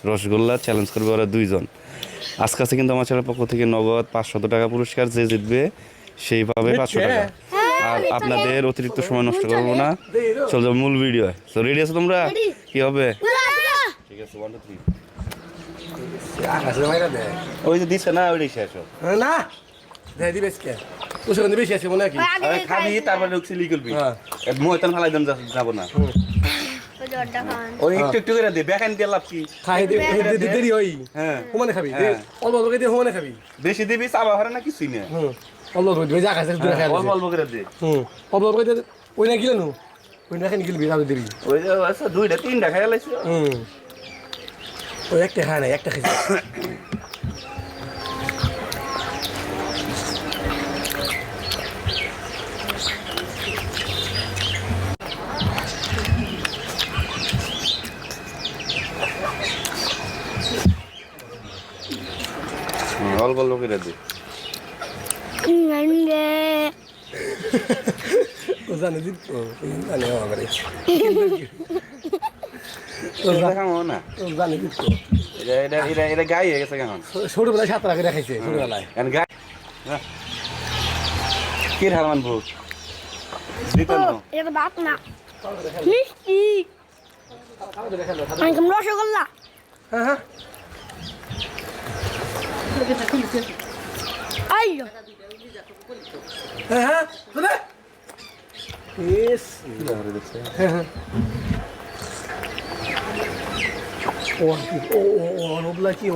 Rasgulla challenge করবে ওরা দুইজন। আজকে আছে কিন্তু আমার চ্যানেলের পক্ষ থেকে নগদ 500 টাকা পুরস্কার, যে জিতবে সেই পাবে 500 টাকা। আর আপনাদের অতিরিক্ত সময় নষ্ট করবো না, চল যাবো মূল ভিডিও। তো রেডি আছো তোমরা? কি হবে? ঠিক আছে, 1 2 3। ওই যে দিচ্ছে না, ওইটাই শেষ না দেয় দিবেস কে ওসব বেশি আছে মনে কি খাবি, তারপরে ঢুকছিলি করবি। ময়তান ফালাই দেন, যাবো না। ওই একটু একটু করে দে, বেখান দিয়ে লাভ কি? খাই দে দেরি হই। হ্যাঁ হুমানে খাবি, অল্প অল্প করে দিয়ে হুমানে খাবি। বেশি দিবি, চাবা হারে না কিছুই না। অল্প অল্প করে যা খাইছিস দুই খাই অল্প অল্প করে দে। অল্প অল্প করে দে। ওই না গিলানো ওই না খানি গিলবি তাহলে দিবি। ওই যে আচ্ছা দুইটা তিনটা খাই লাইছ। ওই একটা খায় না, একটা খাইছিস। অল্প অল্প করে দে। ও জানে দিত ও জানে আমারে খামো না, ও জানে দিত। এটা গাই হয়ে গেছে কেমন? ছোটবেলায় 7 টাকা খাইছে ছোটবেলায়। গাই কি হারমান ভোগ দিতেন না। এটা বাত না মিষ্টি একদম রসগোল্লা। হ্যাঁ হ্যাঁ আইলো হ্যাঁ হ্যাঁ শুনে ইস ও ও ও রবলা কি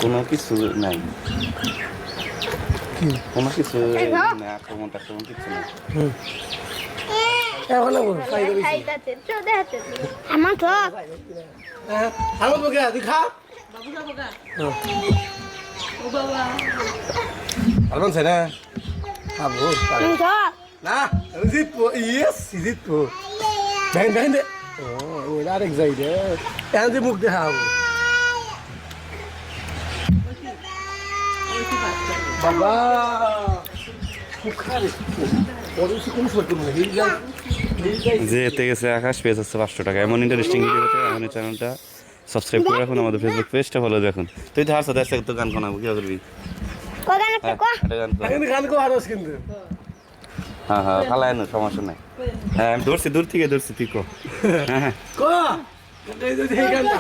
কোনো কিছু নাই, কোনো কিছু না, আক্রমণ কিছু না। এখন আমার তো আমার বকে তুই খা আলমান না খাবো না জিতবো। ইয়েস জিতবো। দেখেন দেখেন দে ও ওটা আরেক যাই রে এখন যে মুখ দেখাবো বাবা যে এতে গেছে আকাশ পেয়ে যাচ্ছে 500 টাকা। এমন ইন্টারেস্টিং ভিডিও হতে আমাদের চ্যানেলটা সাবস্ক্রাইব করে রাখুন, আমাদের ফেসবুক পেজটা ফলো রাখুন। তুই তো হারছো, দেখছে তো গান শোনাবো, কি করবি? গান কো আরস কিন্তু হ্যাঁ হ্যাঁ ফালাই না, সমস্যা নাই। হ্যাঁ আমি ধরছি, দূর থেকে ধরছি, তুই কো। হ্যাঁ কো এই যে গানটা